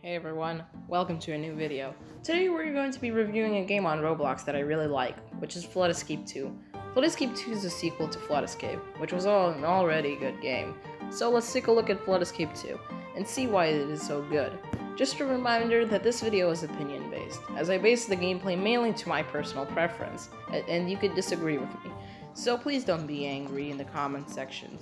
Hey everyone, welcome to a new video. Today we're going to be reviewing a game on Roblox that I really like, which is Flood Escape 2. Flood Escape 2 is a sequel to Flood Escape, which was an already good game. So let's take a look at Flood Escape 2, and see why it is so good. Just a reminder that this video is opinion based, as I base the gameplay mainly to my personal preference, and you could disagree with me. So please don't be angry in the comment section.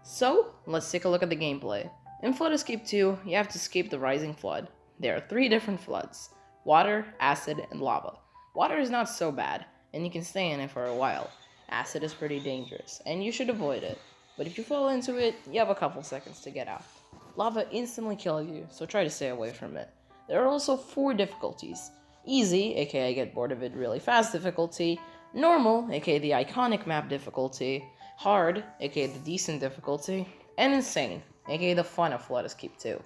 So, let's take a look at the gameplay. In Flood Escape 2, you have to escape the rising flood. There are 3 different floods: water, acid, and lava. Water is not so bad, and you can stay in it for a while. Acid is pretty dangerous, and you should avoid it. But if you fall into it, you have a couple seconds to get out. Lava instantly kills you, so try to stay away from it. There are also 4 difficulties: easy, aka get bored of it really fast difficulty; normal, aka the iconic map difficulty; hard, aka the decent difficulty; and insane, aka the fun of Flood Escape 2.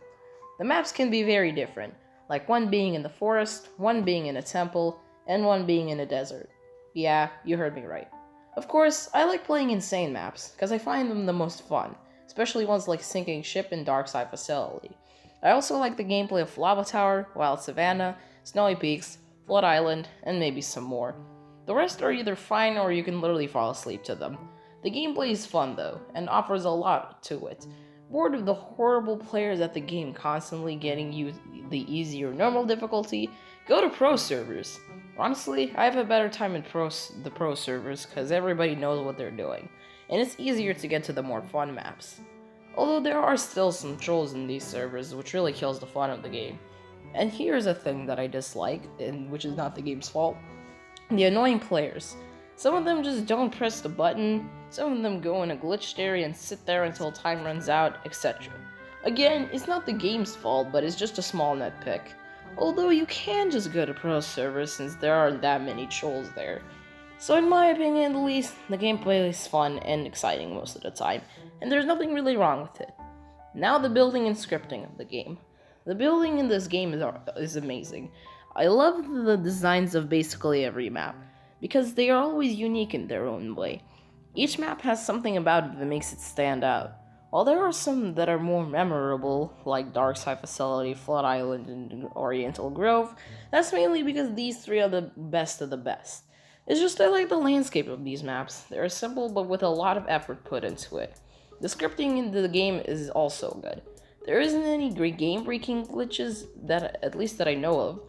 The maps can be very different, like one being in the forest, one being in a temple, and one being in a desert. Yeah, you heard me right. Of course, I like playing insane maps, because I find them the most fun, especially ones like Sinking Ship and Dark Side Facility. I also like the gameplay of Lava Tower, Wild Savannah, Snowy Peaks, Flood Island, and maybe some more. The rest are either fine or you can literally fall asleep to them. The gameplay is fun though, and offers a lot to it. Bored of the horrible players at the game constantly getting you the easy or normal difficulty, go to pro servers. Honestly, I have a better time in the pro servers because everybody knows what they're doing, and it's easier to get to the more fun maps. Although there are still some trolls in these servers, which really kills the fun of the game. And here's a thing that I dislike, and which is not the game's fault: the annoying players. Some of them just don't press the button, some of them go in a glitched area and sit there until time runs out, etc. Again, it's not the game's fault, but it's just a small nitpick. Although you can just go to pro servers since there aren't that many trolls there. So in my opinion at least, the gameplay is fun and exciting most of the time, and there's nothing really wrong with it. Now the building and scripting of the game. The building in this game is amazing. I love the designs of basically every map, because they are always unique in their own way. Each map has something about it that makes it stand out. While there are some that are more memorable, like Dark Side Facility, Flood Island, and Oriental Grove, that's mainly because these 3 are the best of the best. It's just I like the landscape of these maps. They're simple but with a lot of effort put into it. The scripting in the game is also good. There isn't any great game-breaking glitches, at least that I know of.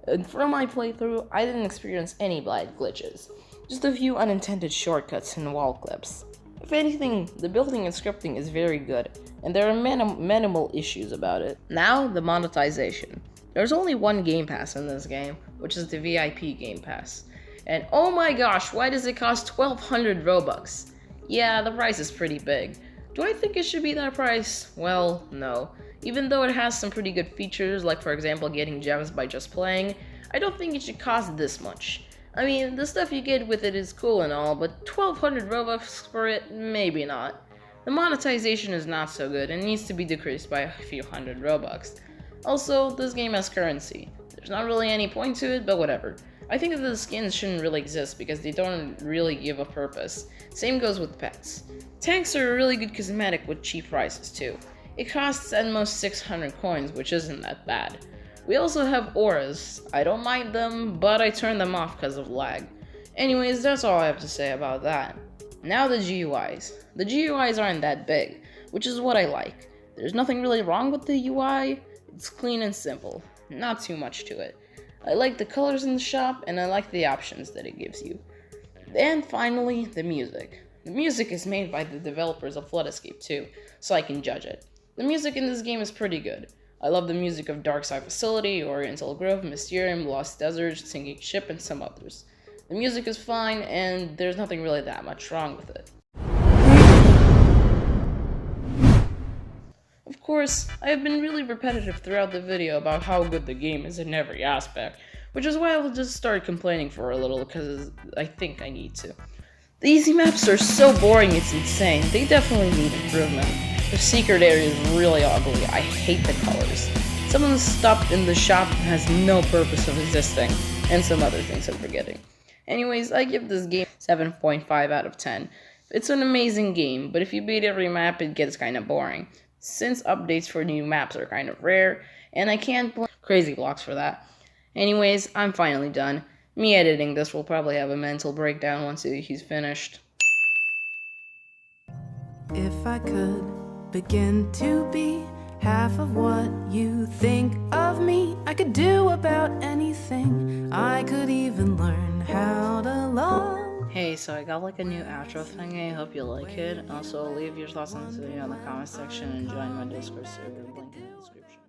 And from my playthrough, I didn't experience any bad glitches, just a few unintended shortcuts and wall clips. If anything, the building and scripting is very good, and there are minimal issues about it. Now, the monetization. There's only one game pass in this game, which is the VIP game pass. And oh my gosh, why does it cost 1200 Robux? Yeah, the price is pretty big. Do I think it should be that price? Well, no. Even though it has some pretty good features, like for example getting gems by just playing, I don't think it should cost this much. I mean, the stuff you get with it is cool and all, but 1200 Robux for it? Maybe not. The monetization is not so good and needs to be decreased by a few hundred Robux. Also, this game has currency. There's not really any point to it, but whatever. I think that the skins shouldn't really exist because they don't really give a purpose. Same goes with pets. Tanks are a really good cosmetic with cheap prices too. It costs at most 600 coins, which isn't that bad. We also have auras. I don't mind them, but I turn them off because of lag. Anyways, that's all I have to say about that. Now the GUIs. The GUIs aren't that big, which is what I like. There's nothing really wrong with the UI. It's clean and simple. Not too much to it. I like the colors in the shop, and I like the options that it gives you. And finally, the music. The music is made by the developers of Flood Escape 2, so I can judge it. The music in this game is pretty good. I love the music of Dark Side Facility, Oriental Grove, Mysterium, Lost Desert, Sinking Ship, and some others. The music is fine, and there's nothing really that much wrong with it. Of course, I have been really repetitive throughout the video about how good the game is in every aspect, which is why I will just start complaining for a little, because I think I need to. The easy maps are so boring it's insane. They definitely need improvement. The secret area is really ugly. I hate the colors. Some of the stuff in the shop has no purpose of existing, and some other things I'm forgetting. Anyways, I give this game 7.5 out of 10. It's an amazing game, but if you beat every map, it gets kind of boring, since updates for new maps are kind of rare, and I can't blame Crazyblox for that. Anyways, I'm finally done. Me editing this will probably have a mental breakdown once he's finished. If I could begin to be half of what you think of me, I could do about anything. I could even learn how to love. Hey, so I got like a new outro thing. I hope you like it. Also, leave your thoughts on this video in the comment section and join my Discord server, link in the description.